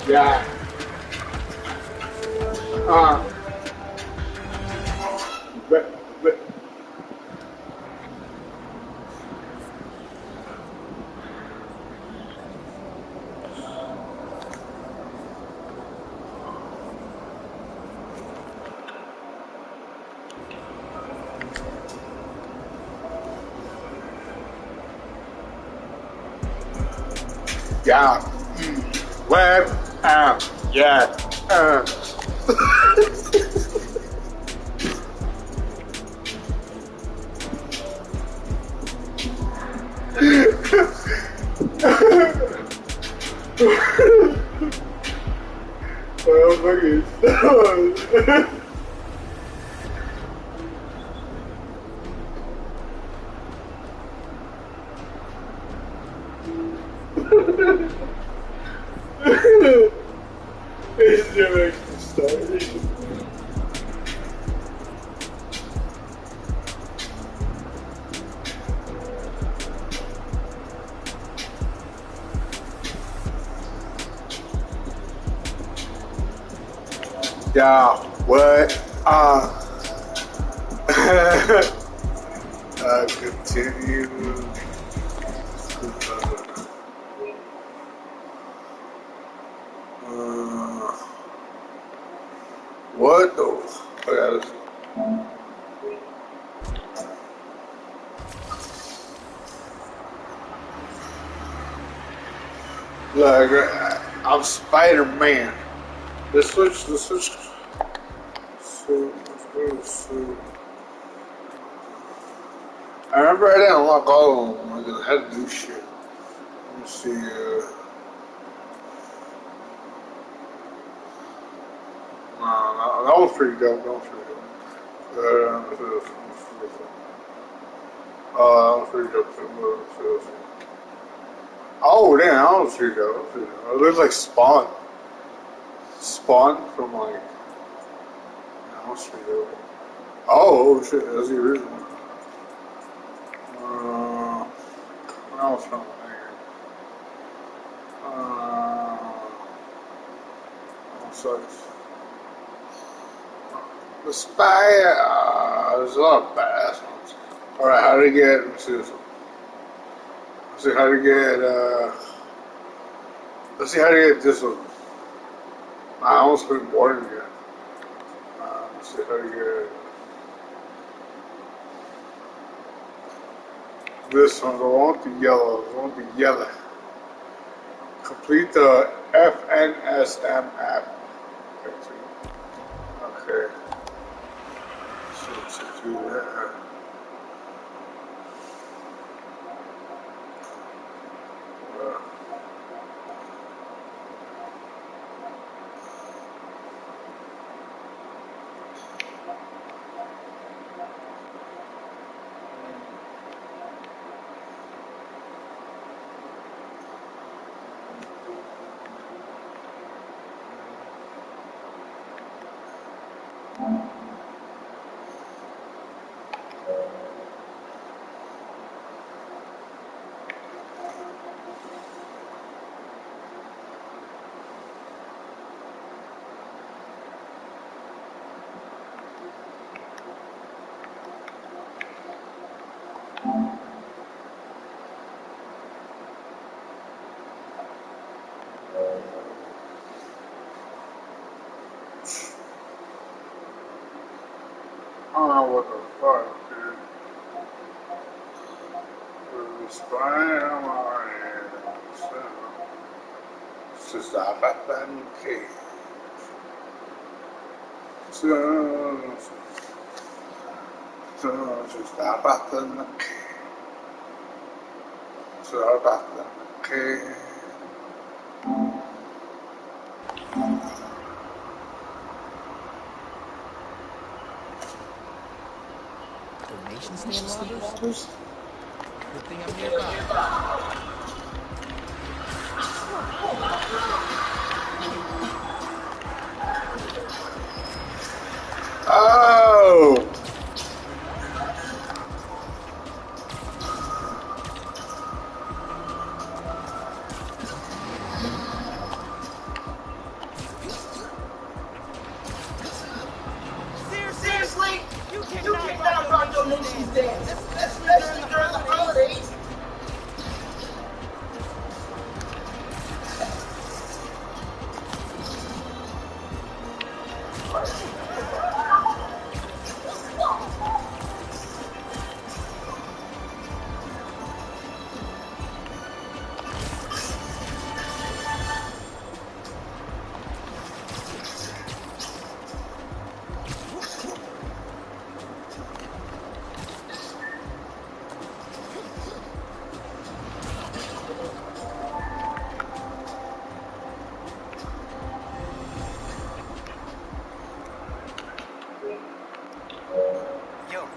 Yeah. Uh, but, yeah. Web. Yeah. Well, fucking it's just started. Yeah, what? Continue. What the? Okay, look, I'm Spider-Man. Let's switch. Let's switch. So, I remember I didn't unlock all of them. I had to do shit. Let me see. No, that was pretty dope. That was pretty dope. That was pretty dope. Oh, damn, that was pretty dope. It looks like Spawn. Spawn from like. That was pretty dope. Oh, shit, that's the original. That was from there. That sucks. The Spy, there's a lot of badass ones. Alright, how to get, let's see this one. Let's see how to get, let's see how to get this one. I almost been bored again. Let's see how to get this one. I want the yellow. I want the yellow. Complete the FNSM app. Okay. So let's do that. I don't know what the fuck, dude. It's fine, I'm alright. So, stop at that cake. So, stop at the cake. So, about the cake. nation stand robbers? Good thing I'm nearby. Oh! Seriously? You cannot rob donation stands, especially during the holidays.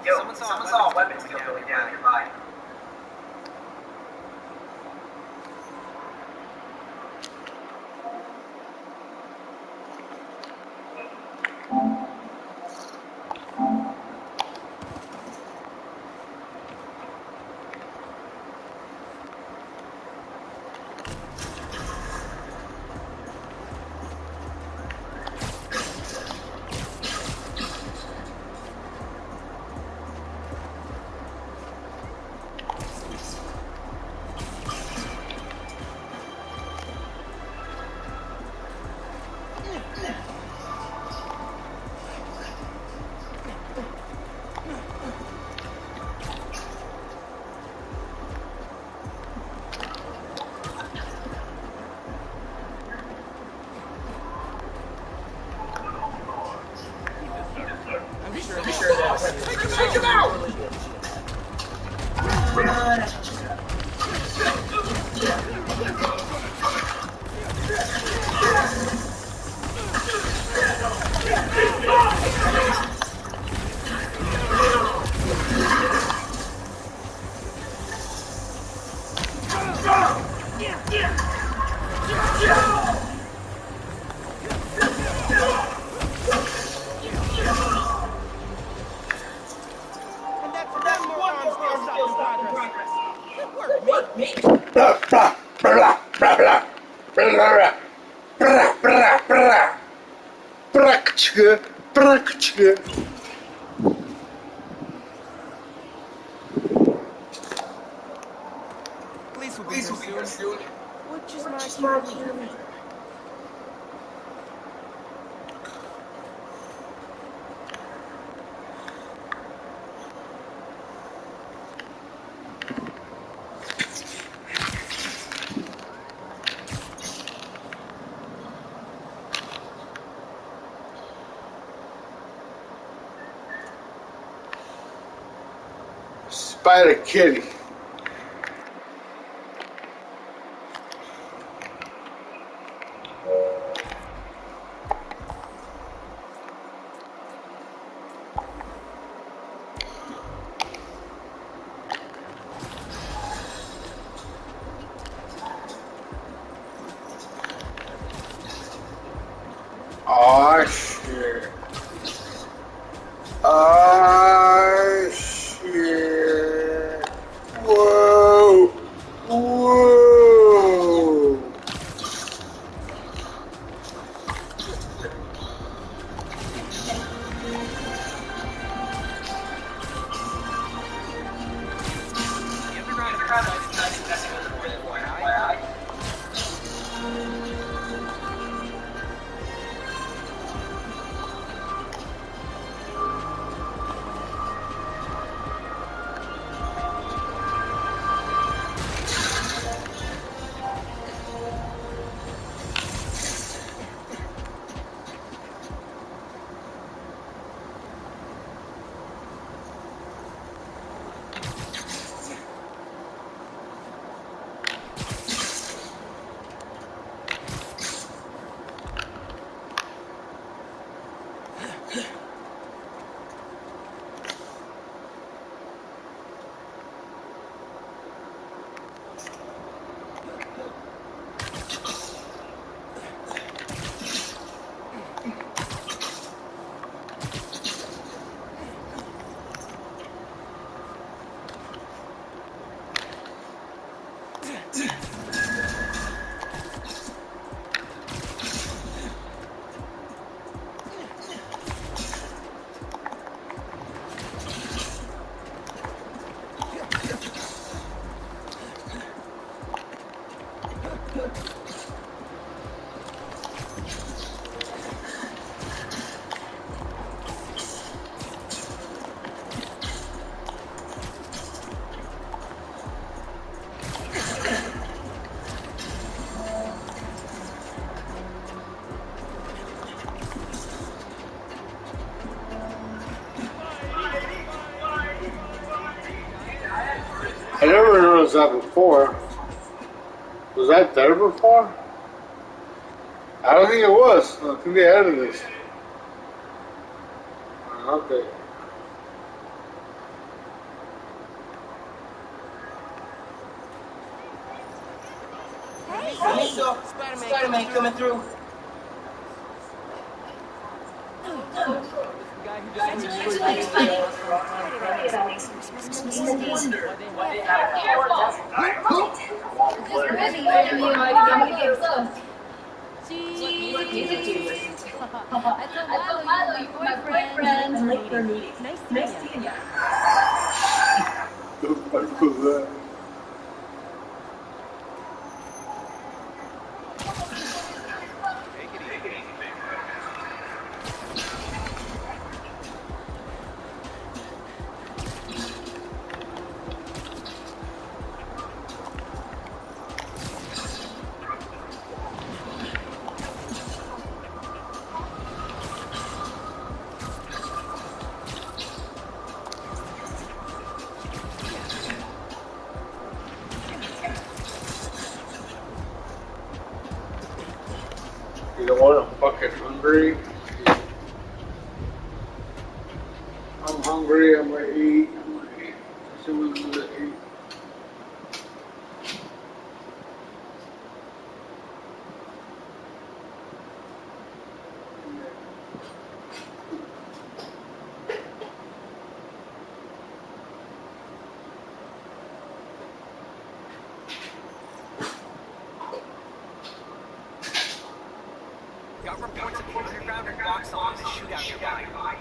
Yo, someone saw a weapons deal going down nearby. I'm sure that. Take him out! And that's one more arm still stopped in progress. Good work, mate. Blah, blah, blah, blah, blah, blah, blah, blah, blah. Praktice, praktice. Police will be here soon. Which is my cue to leave. Spider Kitty. Oh shit. Oh shit. Whoa. Whoa. The underground is deciding that's more than FYI. I never noticed that before. Was that there before? I don't think it was. I think they added this. Okay. Hey, so, Spider-Man coming through. Since first fighting Spider-Man makes me wonder why they have powers. Is this really gonna be a close? See, What music do you listen to? I told Milo you were my boyfriend. I'm late for a meeting. Nice seeing ya. The fuck was that? You know what? I'm fucking hungry. I'm hungry. I'm gonna eat. I'm gonna eat. Someone's gonna eat. Got reports of the underground and box office shootout nearby.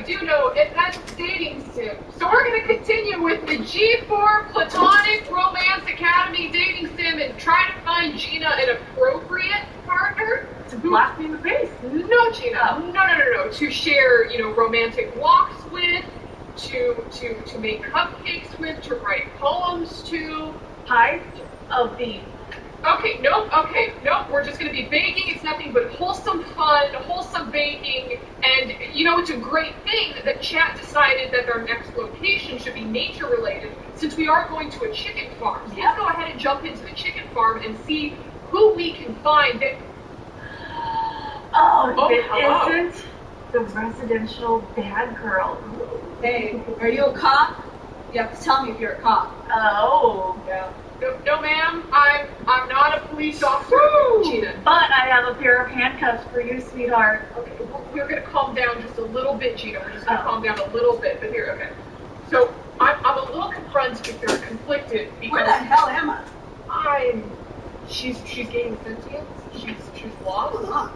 do know that's dating sim. So we're going to continue with the G4 Platonic Romance Academy dating sim and try to find Gina an appropriate partner. To blast me in the face. No, Gina. No. To share, romantic walks with, to make cupcakes with, to write poems to. Pies of the. Okay, nope, we're just going to be baking. It's nothing but wholesome fun, wholesome baking, and, it's a great thing that chat decided that their next location should be nature-related, since we are going to a chicken farm. So let's go ahead and jump into the chicken farm and see who we can find that... Oh, it hello. isn't the residential bad girl. Hey, are you a cop? You have to tell me if you're a cop. Oh. Yeah. No, ma'am, I'm not a police officer, Gina. But I have a pair of handcuffs for you, sweetheart. Okay, we're going to calm down just a little bit, Gina. We're just going to calm down a little bit. But here, okay. So I'm a little conflicted because... Where the hell am I? She's gaining sentience. She's lost. Hold on.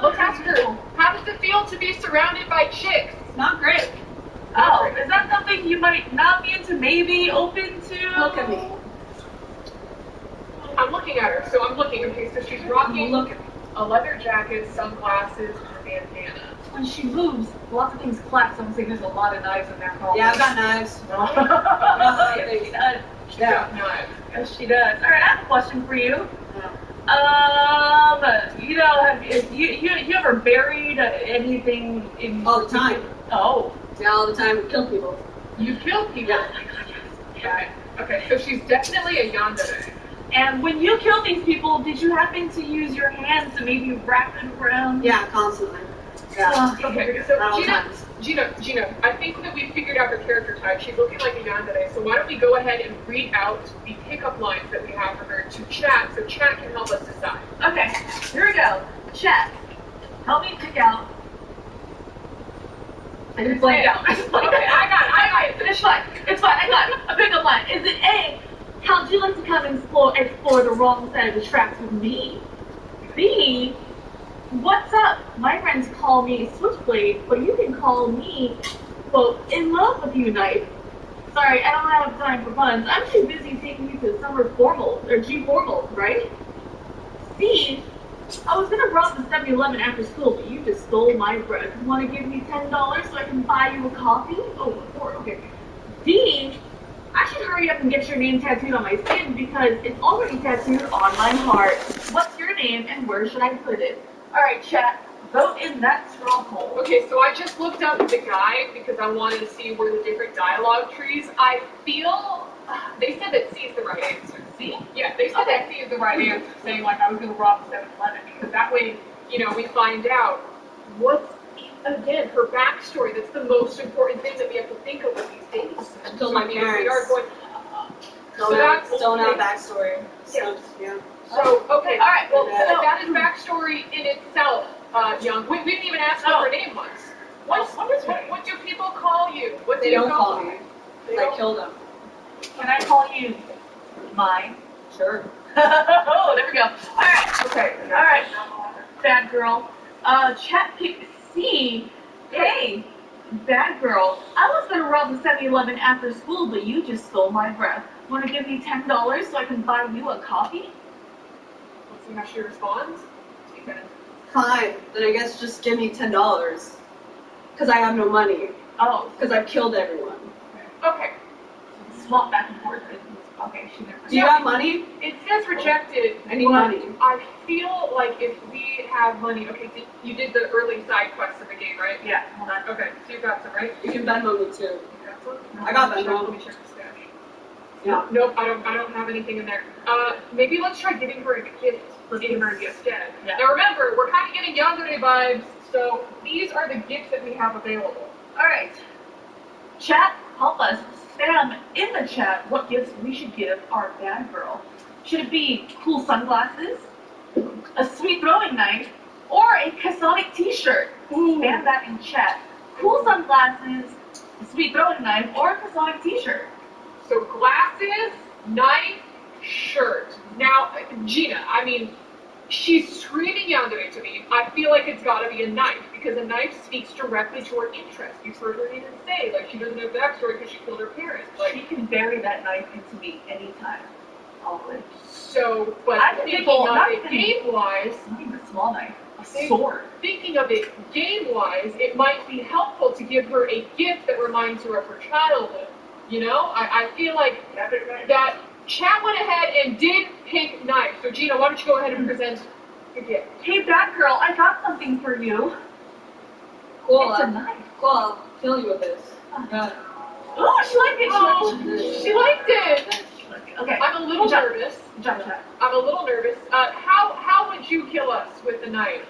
Let's ask her, how does it feel to be surrounded by chicks? Not great. Oh, is that something you might not be into, maybe open to? Look at me. I'm looking at her, so I'm looking. Okay, so she's rocking Look at me. a leather jacket, sunglasses, and a bandana. When she moves, lots of things collapse. I'm saying there's a lot of knives in there. Yeah, I've got knives. Yes, she does. She's Yeah. got knives. Yes, she does. All right, I have a question for you. Have you ever buried anything in... All the time. Oh. Yeah, all the time. We kill people. You kill people. Oh my God, yes. Okay, so she's definitely a yandere. And when you kill these people, did you happen to use your hands to maybe wrap them around? Yeah, constantly. Yeah. Okay, so At all times. Gina, I think that we figured out her character type. She's looking like a yandere, so why don't we go ahead and read out the pickup lines that we have for her to chat, so chat can help us decide. Okay, here we go. Chat. Help me pick out. I just blanked out. Okay, I got it. It's fine. I got it. A pickup line. Is it A? How'd you like to come and explore the wrong side of the tracks with me? B? What's up? My friends call me Switchblade, but you can call me, quote, in love with you, Knight. Sorry, I don't have time for puns. I'm too busy taking you to summer formal, or G-formal, right? C? I was gonna rob the 7-Eleven after school, but you just stole my bread. Want to give me $10 so I can buy you a coffee? Oh, okay. D? I should hurry up and get your name tattooed on my skin because it's already tattooed on my heart. What's your name and where should I put it? Alright, chat. Vote in that straw poll. Okay, so I just looked up the guide because I wanted to see where the different dialogue trees. I feel they said that C is the right answer. C? Yeah, they said that C is the right answer, saying like I was going to rob the 7-Eleven because that way, we find out what's again her backstory. That's the most important thing that we have to think of with these things. Killed my parents. We are going. Still not backstory. So, yeah. So okay, all right. Well, Yeah. that is backstory in itself, Young. We didn't even ask what her name was. What do people call you? What They do you don't go call by? me. I killed them. Can I call you mine? Sure. Oh, there we go. Alright. Okay. Alright. Bad girl. Chat pick C. Hey, bad girl. I was gonna rob the 7-Eleven after school, but you just stole my breath. Wanna give me $10 so I can buy you a coffee? Let's see how she responds. Fine. Then I guess just give me $10. Because I have no money. Oh, Because I've killed everyone. Okay. swap back and forth. Okay, she never. Do you have money? It says rejected. I need but money. I feel like if we have money, okay, so you did the early side quests of the game, right? Yeah, hold on. Okay, so you got some, right? You can Venmo me too. You got some? I got Let Venmo. me check the stash. Yeah. Nope, I don't have anything in there. Maybe let's try giving her a gift. Let's give her a gift. Instead. Yeah. Now remember, we're kind of getting Yandere vibes, so these are the gifts that we have available. Alright. Chat, help us. Spam in the chat what gifts we should give our bad girl. Should it be cool sunglasses, a sweet throwing knife, or a Casonic t-shirt? Spam that in chat. Cool sunglasses, a sweet throwing knife, or a Casonic t-shirt. So glasses, knife, shirt. Now, Gina, I mean, She's screaming out at it to me. I feel like it's got to be a knife because a knife speaks directly to her interest. You've heard her even say like she doesn't have backstory because she killed her parents. Like She can bury that knife into me anytime. Always. so, but I'm thinking thinking- of not it thinking- game-wise, Not even a small knife. A Think- sword. thinking of it game-wise, it might be helpful to give her a gift that reminds her of her childhood. You know, I feel like that chat went ahead and did pick knife. So Gina, why don't you go ahead and present your gift? Hey, Batgirl, I got something for you. Cool. It's a knife. Cool. I'll kill you with this. Got it. Oh, she liked it. Oh, she liked it. She liked it. Okay. I'm a little Good job. nervous. Good job, chat. I'm a little nervous. How would you kill us with the knife?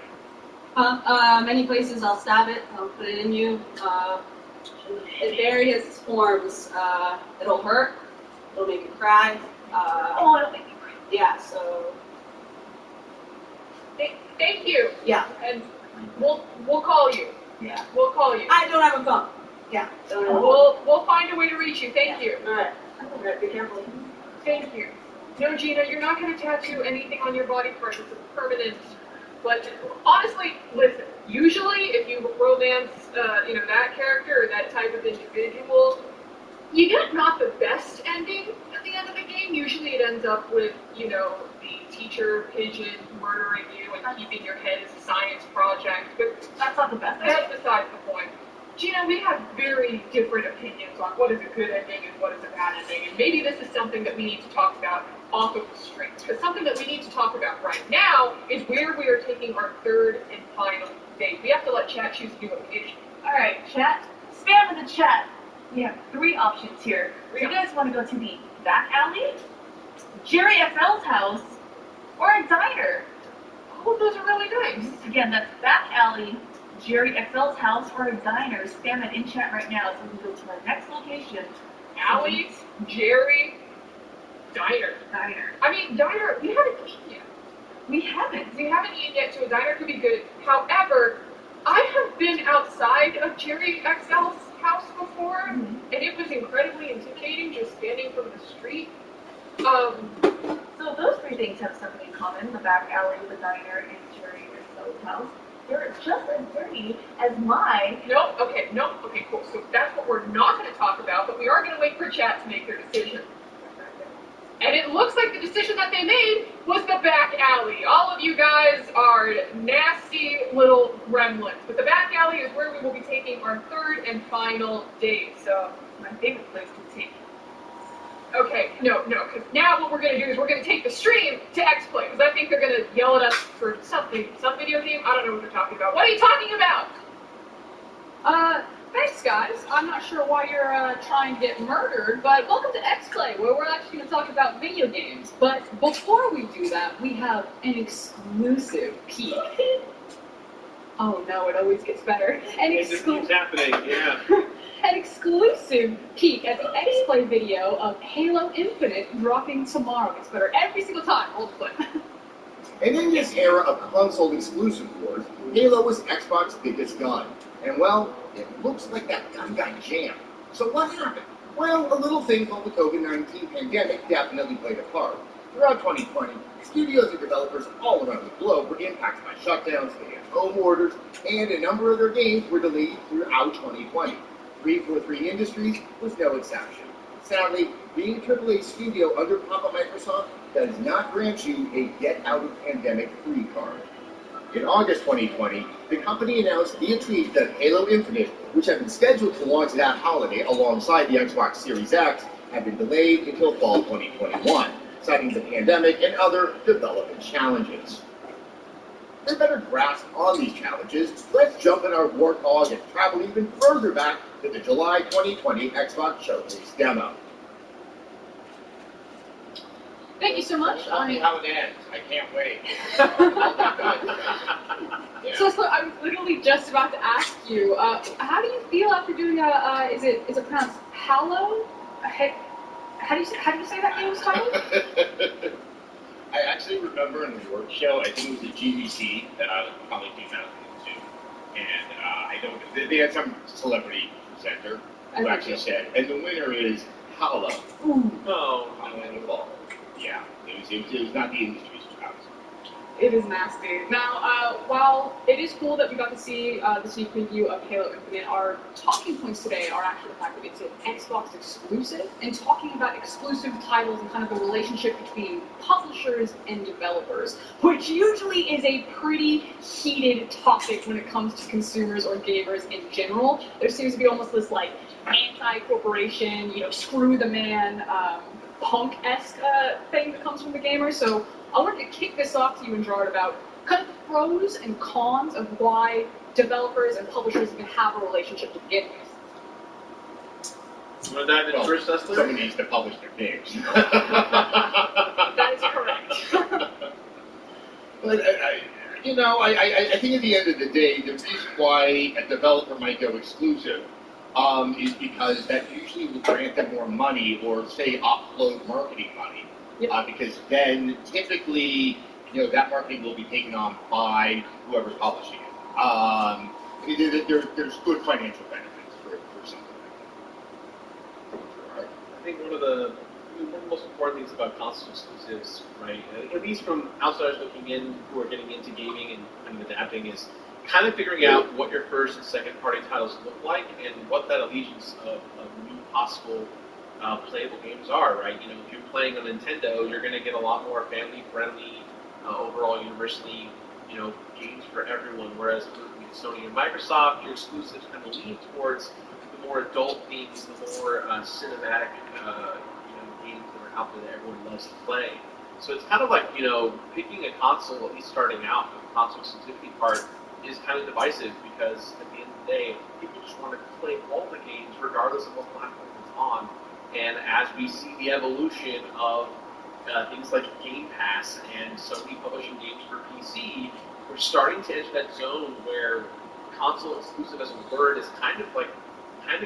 Many places I'll stab it. I'll put it in you. In various forms. It'll hurt. It'll make you cry. Oh, it'll make me cry. Yeah. So Thank you. yeah. And we'll call you. Yeah. We'll call you. I don't have a phone. Yeah. Don't have a phone. We'll find a way to reach you. Thank you. All right. Be careful. Thank you. No, Gina, you're not going to tattoo anything on your body parts. It's a permanent. But honestly, listen. Usually, if you romance, that character or that type of individual, you get not the best ending at the end of the game. Usually, it ends up with the teacher pigeon murdering you and keeping your head as a science project. But That's not the best. that's besides the point. Gina, we have very different opinions on what is a good ending and what is a bad ending, and maybe this is something that we need to talk about off of the street. Because something that we need to talk about right now is where we are taking our third and final date. We have to let chat choose a new location. All right, chat. Spam in the chat. We have 3 options here. Do you guys want to go to the back alley, Jerry FL's house, or a diner? All of those are really nice. Again, that's back alley, Jerry XL's house, or a diner. Spam it in chat right now so we can go to our next location. Alley, Jerry, diner. Diner. I mean, diner, we haven't eaten yet. We haven't. We haven't eaten yet, so a diner could be good. However, I have been outside of Jerry XL's house before, and it was incredibly intimidating just standing from the street. So those 3 things have something in common: the back alley, the diner, and Jerry XL's house. They're just as dirty as my. Nope, okay, cool. So that's what we're not going to talk about, but we are going to wait for chat to make their decision. And it looks like the decision that they made was the back alley. All of you guys are nasty little gremlins. But the back alley is where we will be taking our third and final date. So, My favorite place to take. okay, no, because now what we're going to do is we're going to take the stream to X-Play, because I think they're going to yell at us for something, some video game. I don't know what they're talking about. What are you talking about? Thanks, guys. I'm not sure why you're trying to get murdered, but welcome to X-Play, where we're actually going to talk about video games. But before we do that, we have an exclusive peek. Oh no, it always gets better. It just keeps happening, yeah. An exclusive peek at the X-Play video of Halo Infinite dropping tomorrow. It's better every single time. Hold the clip. And in this era of console exclusive wars, Halo was Xbox's biggest gun. And well, it looks like that gun got jammed. So what happened? Well, a little thing called the COVID-19 pandemic definitely played a part. Throughout 2020, studios and developers all around the globe were impacted by shutdowns, stay-at-home orders, and a number of their games were delayed throughout 2020. 343 Industries was no exception. Sadly, being a AAA studio under Papa Microsoft does not grant you a get-out-of-pandemic free card. In August 2020, the company announced via tweet that Halo Infinite, which had been scheduled to launch that holiday alongside the Xbox Series X, had been delayed until fall 2021, citing the pandemic and other development challenges. For a better grasp on these challenges, let's jump in our warthog and travel even further back to the July 2020 Xbox Showcase demo. Thank you so much. Tell me how it ends. I can't wait. Yeah. So I was literally just about to ask you, how do you feel after doing is it pronounced Halo? How do you say that game's title? I actually remember in the work show, I think it was a GDC, probably 2002, and I know they had some celebrity presenter who actually said, and the winner is Halo. Ooh. No, in the fall. Yeah, it was not the industry's choice. It is nasty. Now, while it is cool that we got to see the sneak preview of Halo Infinite, our talking points today are actually the fact that it's an Xbox exclusive, and talking about exclusive titles and kind of the relationship between publishers and developers, which usually is a pretty heated topic when it comes to consumers or gamers in general. There seems to be almost this like anti-corporation, screw the man, punk-esque thing that comes from the gamers. So I wanted to kick this off to you and Gerard about kind of pros and cons of why developers and publishers even have a relationship to begin with. You want to dive in first, Leslie? Someone needs to publish their games. That is correct. But I think at the end of the day, the reason why a developer might go exclusive is because that usually will grant them more money, or say offload marketing money. Yep. Because then typically, that marketing will be taken on by whoever's publishing it. There's good financial benefits for something like that. I think one of the most important things about console exclusives, right, at least from outsiders looking in who are getting into gaming and kind of adapting, is kind of figuring out what your first and second party titles look like and what that allegiance of new possible playable games are, right? If you're playing on Nintendo, you're going to get a lot more family-friendly, overall universally, games for everyone. Whereas with Sony and Microsoft, your exclusives kind of lean towards the more adult themes, the more cinematic, games that are out there that everyone loves to play. So it's kind of like, picking a console, at least starting out, the console exclusivity part is kind of divisive because at the end of the day, people just want to play all the games regardless of what platform it's on. And as we see the evolution of things like Game Pass and Sony publishing games for PC, we're starting to enter that zone where console exclusive as a word is kind of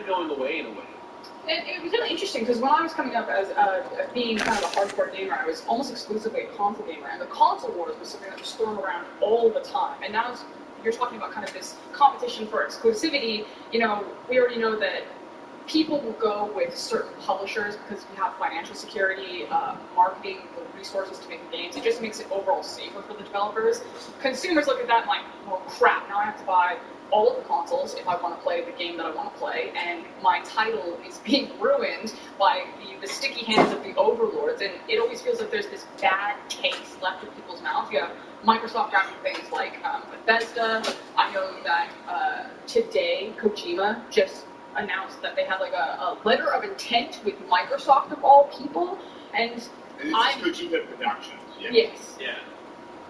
going away in a way. And it was really interesting because when I was coming up as being kind of a hardcore gamer, I was almost exclusively a console gamer, and the console wars was something that was thrown around all the time. And now you're talking about kind of this competition for exclusivity. We already know that people will go with certain publishers because we have financial security, marketing, the resources to make the games. It just makes it overall safer for the developers. Consumers look at that and like, well, crap, now I have to buy all of the consoles if I want to play the game that I want to play, and my title is being ruined by the sticky hands of the overlords, and it always feels like there's this bad taste left in people's mouths. You have Microsoft drafting things like Bethesda. I know that today Kojima just announced that they had like a letter of intent with Microsoft of all people, and This is Kojima Productions. Yes. Yeah.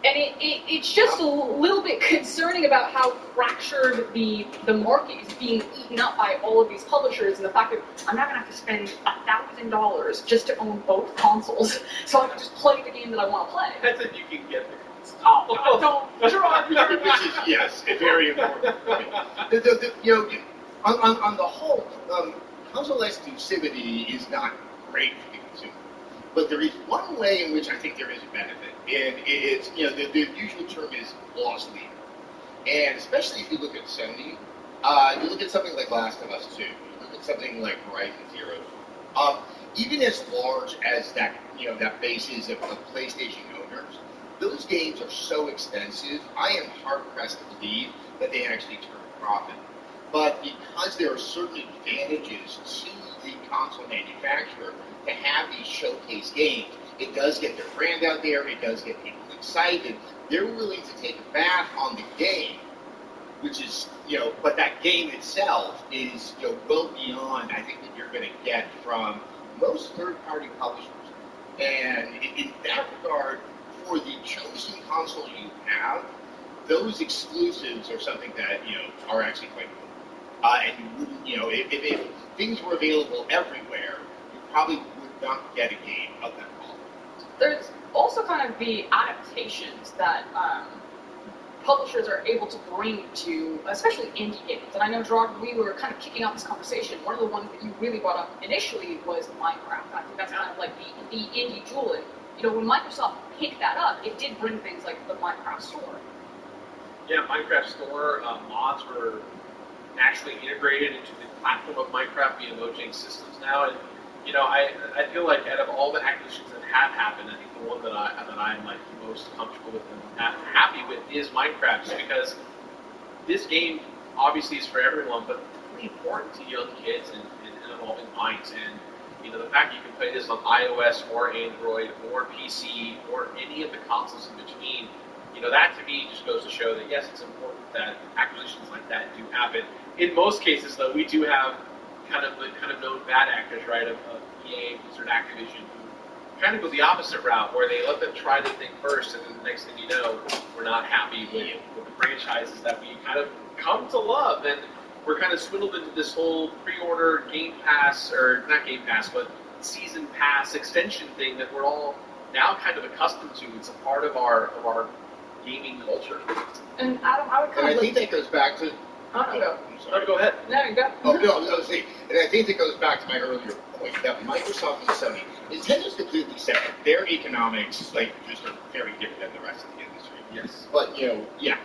And it's just a little bit concerning about how fractured the market is being eaten up by all of these publishers, and the fact that I'm not going to have to spend $1,000 just to own both consoles, so I can just play the game that I want to play. That's if you can get the console. Oh, don't, Gerard, Which is, yes, very important. On the whole, console exclusivity is not great for the consumer. But there is one way in which I think there is a benefit, and it's, the usual term is loss leader. And especially if you look at Sony, you look at something like Last of Us 2, you look at something like Horizon Zero, even as large as that, that base is of PlayStation owners, those games are so expensive, I am hard-pressed to believe that they actually turn a profit. But because there are certain advantages to the console manufacturer to have these showcase games, it does get their brand out there, it does get people excited. They're willing to take a bath on the game, which is, but that game itself is, well beyond, I think, that you're going to get from most third-party publishers. And in that regard, for the chosen console you have, those exclusives are something that, are actually quite cool. And you wouldn't, if things were available everywhere, you probably would not get a game of that quality. There's also kind of the adaptations that publishers are able to bring to, especially indie games. And I know, Gerard, we were kind of kicking off this conversation. One of the ones that you really brought up initially was Minecraft. And I think that's kind of like the indie jewel. And, when Microsoft picked that up, it did bring things like the Minecraft store. Yeah, Minecraft store mods were actually integrated into the platform of Minecraft via Mojang systems now, and you know, I feel like out of all the acquisitions that have happened, I think the one that I'm like most comfortable with and happy with is Minecraft, just because this game obviously is for everyone, but it's really important to young kids and evolving minds. And you know, the fact you can play this on iOS or Android or PC or any of the consoles in between, you know, that to me just goes to show that yes, it's important that acquisitions like that do happen. In most cases, though, we do have kind of known bad actors, right, of EA, Blizzard, Activision, who kind of go the opposite route, where they let them try the thing first, and then the next thing you know, we're not happy with the franchises that we kind of come to love, and we're kind of swindled into this whole pre-order Game Pass, or not Game Pass, but Season Pass extension thing that we're all now kind of accustomed to. It's a part of our gaming culture. And Adam, I would kind And of I think that goes back to. no, No, go ahead. no, go. Oh, no, I was going to say, and I think that goes back to my earlier point that Microsoft and Sony, Nintendo's completely separate. Their economics, like, just are very different than the rest of the industry. Yes. But, you know, yeah,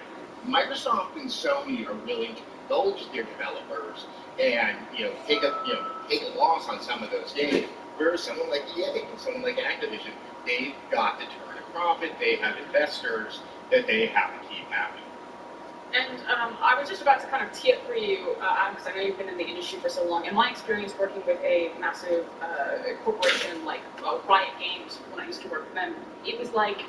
Microsoft and Sony are willing to indulge their developers and, you know, take a loss on some of those games. Whereas someone like EA and someone like Activision, they've got to turn a profit. They have investors that they have to keep happy. And I was just about to kind of tee up for you, Adam, because I know you've been in the industry for so long. In my experience working with a massive corporation like Riot Games, when I used to work with them, it was like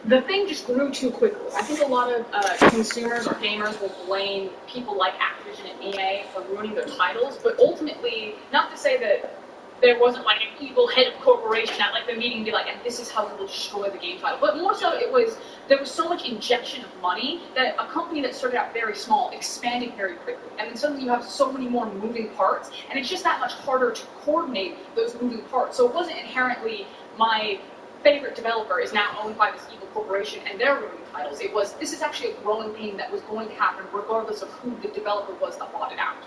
the thing just grew too quickly. I think a lot of consumers or gamers will blame people like Activision and EA for ruining their titles, but ultimately, not to say that there wasn't like an evil head of corporation at like the meeting be like, and this is how we will destroy the game title. But more so there was so much injection of money that a company that started out very small expanded very quickly. And then suddenly you have so many more moving parts, and it's just that much harder to coordinate those moving parts. So it wasn't inherently my favorite developer is now owned by this evil corporation and they're ruining titles. It was, this is actually a growing pain that was going to happen regardless of who the developer was that bought it out.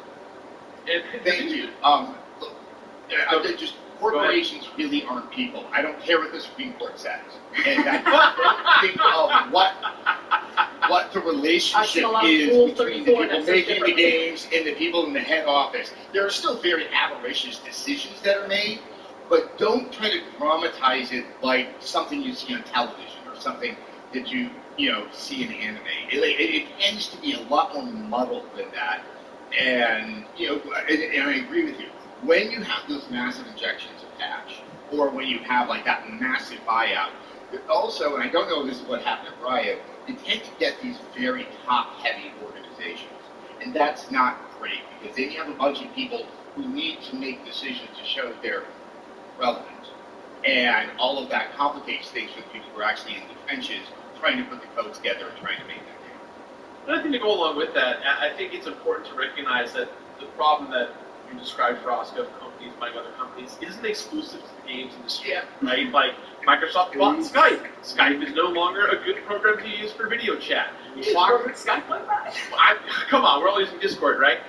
Thank you. Just corporations really aren't people. I don't care what the Supreme Court says. And I think of what the relationship is between the people making the games and the people in the head office. There are still very avaricious decisions that are made, but don't try to dramatize it like something you see on television or something that you see in anime. It tends to be a lot more muddled than that. And and I agree with you. When you have those massive injections of cash, or when you have like that massive buyout, also, and I don't know if this is what happened at Riot, you tend to get these very top-heavy organizations, and that's not great because then you have a bunch of people who need to make decisions to show that they're relevant, and all of that complicates things for the people who are actually in the trenches trying to put the code together and trying to make that game. Another thing to go along with that, I think it's important to recognize that the problem that you described, Roscoe, of companies buying other companies, isn't exclusive to the games industry, right? Like, Microsoft bought Skype. Skype is no longer a good program to use for video chat. You should work with Skype like that. Come on, we're all using Discord, right?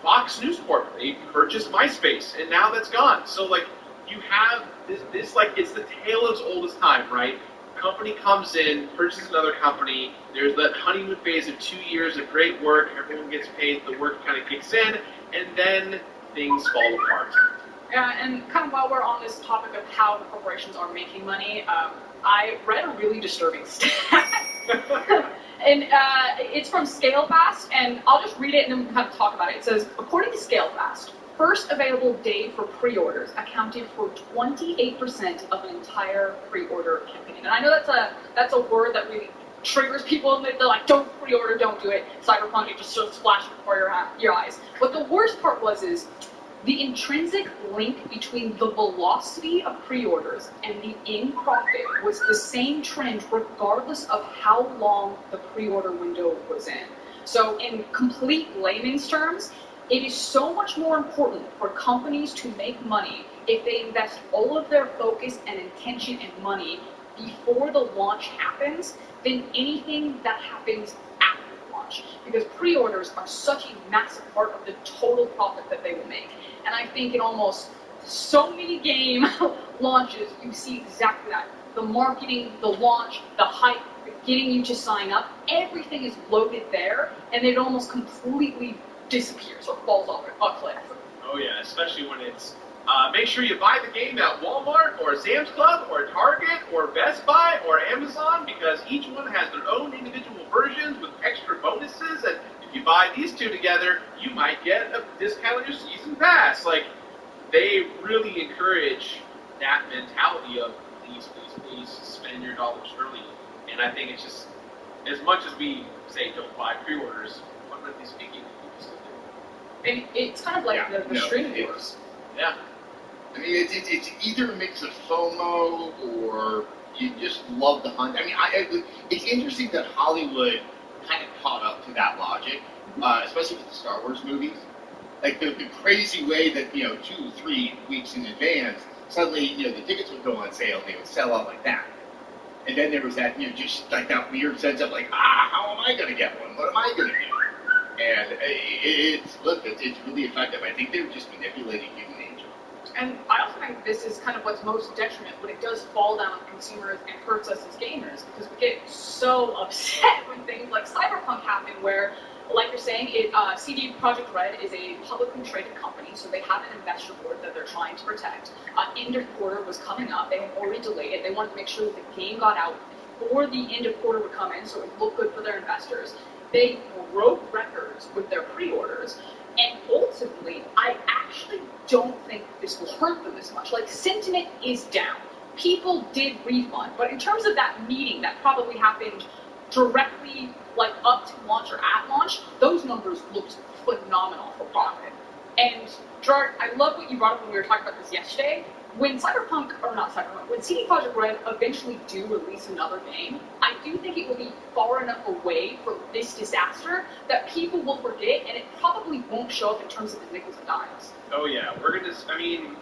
Fox News Corp, they purchased MySpace, and now that's gone. So, like, you have this like, it's the tale as old as time, right? Company comes in, purchases another company, there's that honeymoon phase of 2 years of great work, everyone gets paid, the work kind of kicks in, and then things fall apart. And kind of while we're on this topic of how the corporations are making money, I read a really disturbing stat. And it's from ScaleFast, and I'll just read it and then we can kind of talk about it. It says, according to ScaleFast, first available day for pre-orders accounted for 28% of an entire pre-order campaign. And I know that's a word that really triggers people, and they're like, don't pre-order, don't do it. Cyberpunk, it just sort of flashed before your eyes. But the worst part is the intrinsic link between the velocity of pre-orders and the in-profit was the same trend regardless of how long the pre-order window was in. So in complete layman's terms, it is so much more important for companies to make money if they invest all of their focus and intention and money before the launch happens than anything that happens after the launch. Because pre-orders are such a massive part of the total profit that they will make. And I think in almost so many game launches, you see exactly that. The marketing, the launch, the hype, getting you to sign up, everything is loaded there, and it almost completely disappears or falls off a cliff. Oh Oh yeah, especially when it's make sure you buy the game at Walmart or Sam's Club or Target or Best Buy or Amazon because each one has their own individual versions with extra bonuses. And if you buy these two together, you might get a discount on your season pass. Like they really encourage that mentality of please spend your dollars early. And I think it's just as much as we say don't buy pre-orders, fundamentally speaking, people still do. And it's kind of like the streaming wars. Yeah. I mean, it's either a mix of FOMO or you just love the hunt. I mean, it's interesting that Hollywood kind of caught up to that logic, especially with the Star Wars movies. Like the crazy way that 2-3 weeks in advance, suddenly the tickets would go on sale and they would sell out like that. And then there was that just like that weird sense of like, how am I going to get one? What am I going to do? And it's really effective. I think they're just manipulating human nature. And I also think this is kind of what's most detriment when it does fall down on consumers and hurts us as gamers, because we get so upset when things like Cyberpunk happen, where, like you're saying, CD Projekt Red is a publicly traded company, so they have an investor board that they're trying to protect. End of quarter was coming up. They had already delayed it. They wanted to make sure that the game got out before the end of quarter would come in, so it would look good for their investors. They broke records with their pre-orders, and ultimately, I actually don't think this will hurt them as much. Like, sentiment is down. People did refund, but in terms of that meeting that probably happened directly, like, up to launch or at launch, those numbers looked phenomenal for profit. And, Gerard, I love what you brought up when we were talking about this yesterday. When when CD Projekt Red eventually do release another game, I do think it will be far enough away from this disaster that people will forget, and it probably won't show up in terms of the nickels and dimes. Oh yeah, we're gonna. I mean,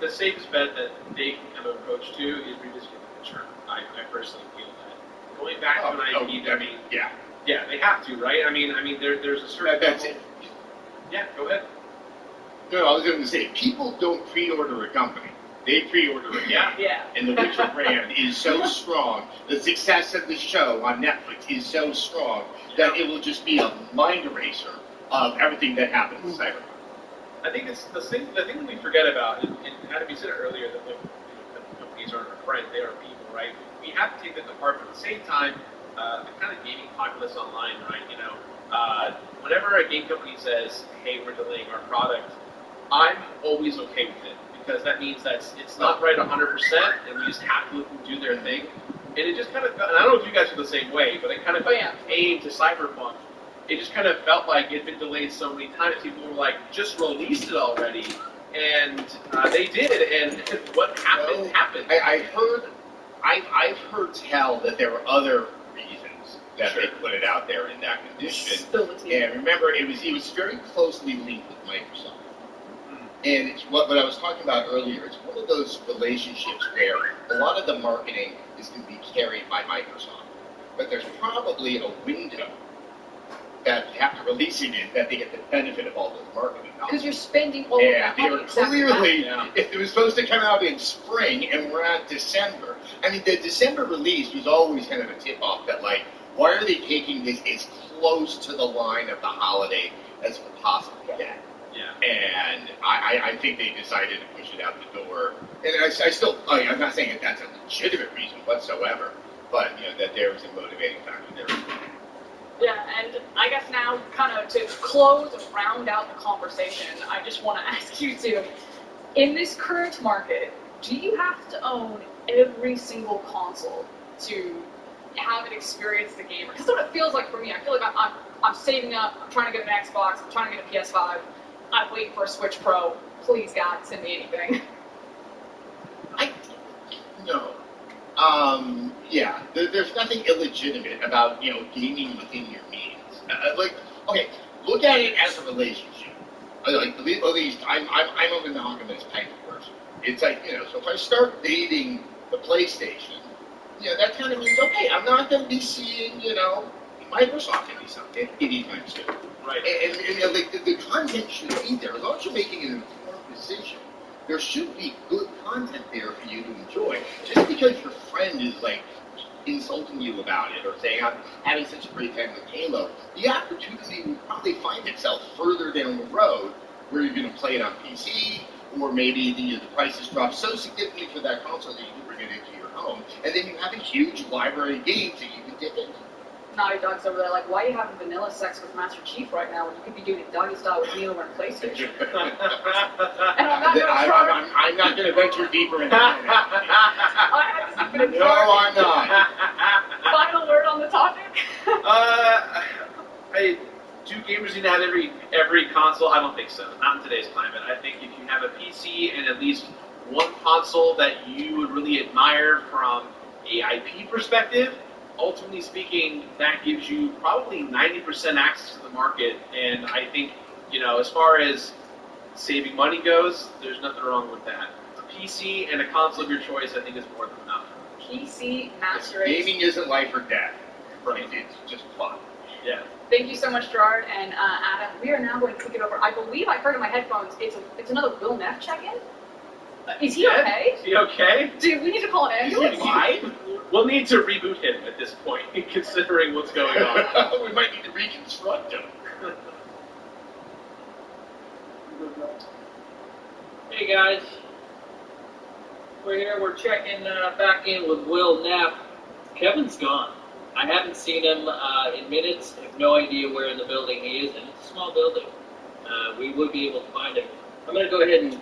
the safest bet that they can kind of approach to is revisiting the Returnal. I personally feel that going back to an IP. I mean, yeah, they have to, right? I mean, there's a certain. That's it. Yeah, go ahead. No, I was going to say, people don't pre-order a company. They pre-order a game. Yeah. And the Witcher brand is so strong. The success of the show on Netflix is so strong that it will just be a mind eraser of everything that happens in Cyberpunk. I think it's the thing that we forget about, and Adam, you said it earlier, that companies aren't our friends, they are people, right? We have to take that apart, but at the same time, the kind of gaming populace online, right? Whenever a game company says, hey, we're delaying our product, I'm always okay with it, because that means that it's not right 100%, and we just have to let them do their thing. And it just kind of, and I don't know if you guys are the same way, but it kind of aimed to Cyberpunk. It just kind of felt like it had been delayed so many times. People were like, just release it already. And they did, and what happened, happened. I've heard tell that there were other reasons that they put it out there in that condition. And remember, it was very closely linked with Microsoft. And it's what I was talking about earlier. It's one of those relationships where a lot of the marketing is going to be carried by Microsoft. But there's probably a window that you have to release it in that they get the benefit of all those marketing dollars. Because you're spending all of that money. And they were clearly, if it was supposed to come out in spring and we're at December, I mean, the December release was always kind of a tip-off that, like, why are they taking this as close to the line of the holiday as we possibly can? Yeah. And I think they decided to push it out the door. And I'm not saying that that's a legitimate reason whatsoever, but, that there was a motivating factor there. Yeah, and I guess now, kind of to close and round out the conversation, I just want to ask you two, in this current market, do you have to own every single console to have an experience as a gamer? Because that's what it feels like for me. I feel like I'm saving up, I'm trying to get an Xbox, I'm trying to get a PS5, I'm waiting for a Switch Pro. Please, God, send me anything. No. There's nothing illegitimate about, gaming within your means. Look at it as a relationship. At least I'm a monogamous type of person. It's like, so if I start dating the PlayStation, that kind of means, okay, I'm not going to be seeing, Microsoft anytime soon. Right. And the content should be there. As long as you're making an informed decision, there should be good content there for you to enjoy. Just because your friend is, insulting you about it or saying, I'm having such a great time with Halo, the opportunity will probably find itself further down the road where you're going to play it on PC, or maybe the prices drop so significantly for that console that you can bring it into your home, and then you have a huge library of games that you can dip into. Naughty Dog's over there like, why are you having vanilla sex with Master Chief right now when you could be doing it doggy style with me over on PlayStation? And I'm not going to try. I'm not going to venture deeper into that. I have to keep it No, I'm not. Final word on the topic? Do gamers need to have every console? I don't think so. Not in today's climate. I think if you have a PC and at least one console that you would really admire from a IP perspective, ultimately speaking, that gives you probably 90% access to the market. And I think, as far as saving money goes, there's nothing wrong with that. A PC and a console of your choice, I think, is more than enough. PC Master Race. Gaming isn't life or death. Right. It's just fun. Yeah. Thank you so much, Gerard and Adam. We are now going to kick it over. I believe I heard in my headphones it's another Will Neff check-in. Is he okay? Is he okay? Dude, we need to call an ambulance. We'll need to reboot him at this point, considering what's going on. We might need to reconstruct him. Hey guys, we're here. We're checking back in with Will Neff. Kevin's gone. I haven't seen him in minutes. I have no idea where in the building he is, and it's a small building. We would be able to find him. I'm going to go ahead and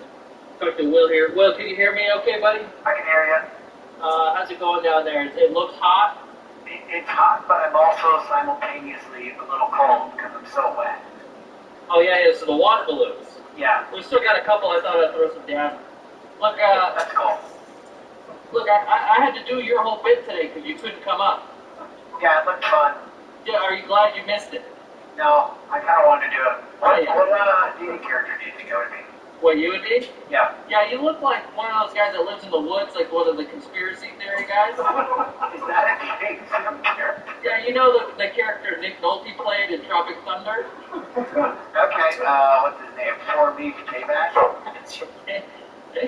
talk to Will here. Will, can you hear me okay, buddy? I can hear you. How's it going down there? It looks hot? It's hot, but I'm also simultaneously a little cold because I'm so wet. Oh, yeah, so the water balloons. Yeah. We still got a couple. I thought I'd throw some down. Look, That's cool. Look, I had to do your whole bit today because you couldn't come up. Yeah, it looked fun. Yeah, are you glad you missed it? No, I kind of wanted to do it. What yeah. DD character do you think I would be? What, you would be? Yeah. Yeah, you look like one of those guys that lives in the woods, like one of the conspiracy theory guys. Is that a case? Character? Yeah, you know the character Nick Nolte played in Tropic Thunder? Okay, what's his name? 4-Leaf Payback? That's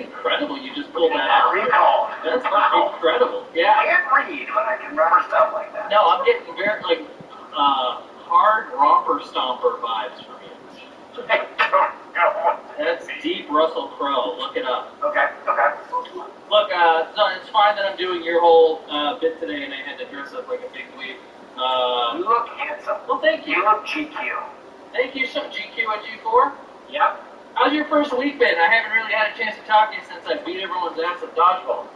incredible you just pulled that out. Recall. That's incredible. Yeah. I can't read, but I can remember stuff like that. No, I'm getting very, hard romper stomper vibes from you. That's deep Russell Crowe. Look it up. Okay. Look, so it's fine that I'm doing your whole bit today and I had to dress up like a big weep. You look handsome. Well, thank you. You look GQ. Thank you, so GQ and G4. Yep. How's your first week been? I haven't really had a chance to talk to you since I beat everyone's ass at dodgeball.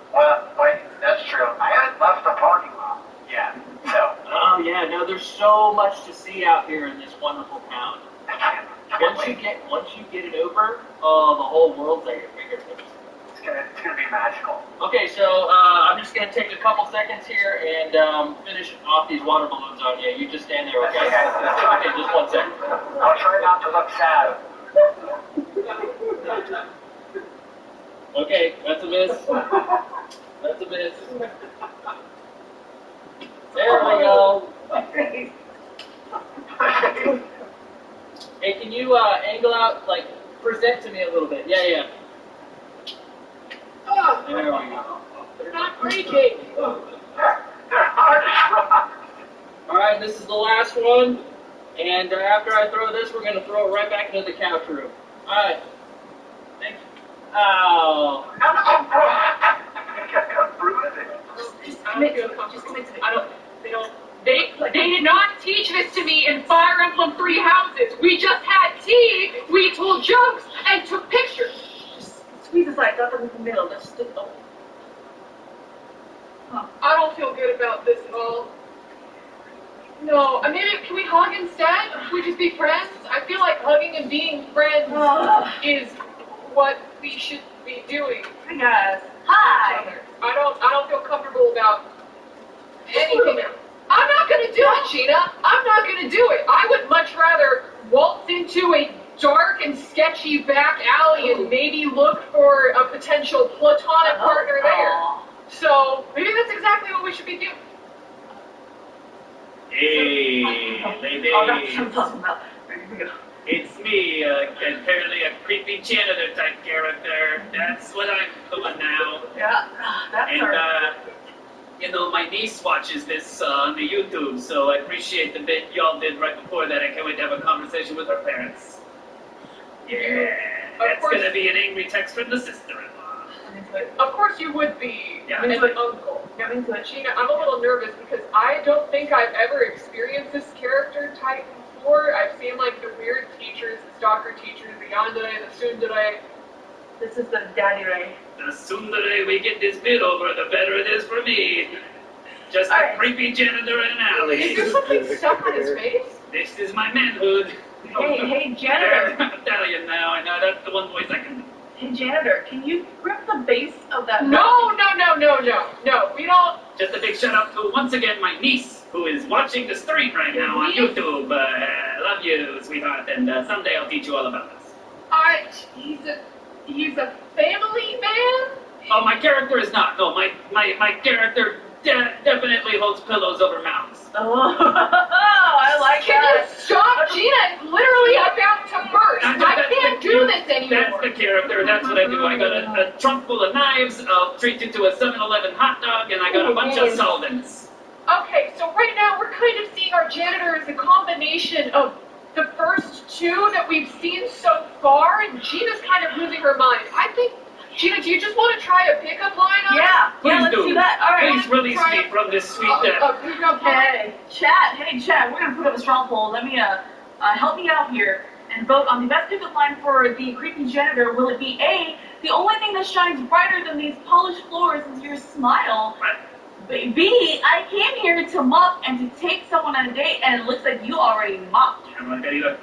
Wait, that's true. I haven't left the parking lot yet, so. Oh yeah, no, there's so much to see out here in this wonderful town. I can't. Once you get it over, the whole world's at your fingertips. It's gonna be magical. Okay, so I'm just gonna take a couple seconds here and finish off these water balloons on you. You just stand there, okay? Okay, just 1 second. I'll try not to look sad. Okay, that's a miss. That's a miss. There we go. Hey, can you angle out, present to me a little bit? Yeah. Oh, There we go. they're not breaking. Alright, this is the last one. And after I throw this, we're going to throw it right back into the couch room. Alright. Thank you. Oh. They did not teach this to me in Fire Emblem 3 Houses. We just had tea, we told jokes, and took pictures. Just squeeze aside, drop it in the middle. Just I don't feel good about this at all. No, maybe can we hug instead? Can we just be friends? I feel like hugging and being friends is what we should be doing. Hi guys. Hi. I don't feel comfortable about anything. I'm not gonna do it, Sheena. I'm not gonna do it. I would much rather waltz into a dark and sketchy back alley and maybe look for a potential platonic partner there. So maybe that's exactly what we should be doing. Hey, ladies. Oh, that's what I'm talking about. It's me, apparently a creepy janitor type character. That's what I'm doing now. Yeah, that's And, my niece watches this on the YouTube, so I appreciate the bit y'all did right before that. I can't wait to have a conversation with her parents. Yeah, that's gonna be an angry text from the sister-in-law. Of course you would be Yeah. an uncle. Gina, I'm a little nervous because I don't think I've ever experienced this character type before. I've seen like the weird teachers, the stalker teachers, the yandere, the tsundere. This is the daddy ray. The sooner we get this bit over, the better it is for me. Just All a right. creepy janitor in an alley. Is there something stuck on his face? This is my manhood. Hey, janitor. I'm Italian now, and that's the one voice I can do. Hey, janitor, can you grip the base of that? No, we don't. Just a big shout out to, once again, my niece, who is watching the stream right now on YouTube. Love you, sweetheart, and someday I'll teach you all about this. He's a family man? Oh, my character is not. No, my character definitely holds pillows over mouths. Oh, I like Can that. you stop? Gina is literally about to burst. I can't do this anymore. That's the character. That's what I do. I got a trunk full of knives. I'll treat you to a 7-Eleven hot dog, and I got a bunch of solvents. Okay, so right now we're kind of seeing our janitor as a combination of the first two that we've seen so far, and Gina's kind of losing her mind. I think, Gina, do you just want to try a pickup line on Yeah, Please let's do that. All right. Please release me from this sweet death. a pickup line? Hey, Chad, we're gonna put up a stronghold. Let me help me out here and vote on the best pickup line for the creepy janitor. Will it be A, the only thing that shines brighter than these polished floors is your smile? B, I came here to mop and to take someone on a date, and it looks like you already mopped. I'm not that either.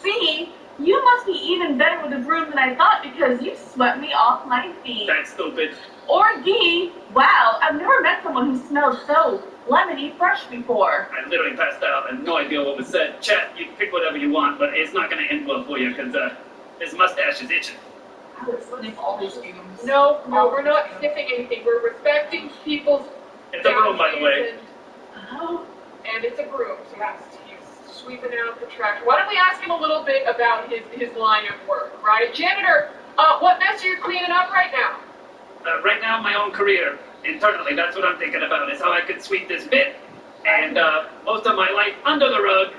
C, you must be even better with a broom than I thought because you swept me off my feet. That's stupid. Or D, wow, I've never met someone who smelled so lemony fresh before. I literally passed out and no idea what was said. Chat, you can pick whatever you want, but it's not going to end well for you because his mustache is itching. I would sniff all these fumes. No, we're not sniffing anything. We're respecting people's It's a broom, by the way. And it's a broom, so he's sweeping out the trash. Why don't we ask him a little bit about his line of work, right? Janitor, what mess are you cleaning up right now? Right now, my own career, internally, that's what I'm thinking about, is how I could sweep this bit, and most of my life under the rug.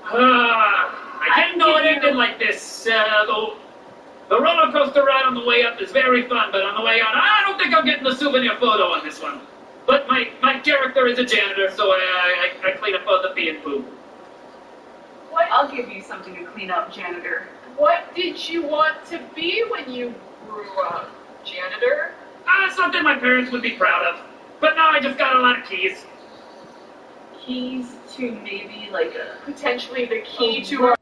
I didn't know it ended like this. The roller coaster ride on the way up is very fun, but on the way out, I don't think I'm getting the souvenir photo on this one. But my character is a janitor, so I clean up all the pee and poo. I'll give you something to clean up, janitor. What did you want to be when you grew up, janitor? Something my parents would be proud of. But now I just got a lot of keys. Keys to maybe like a... Potentially the key to our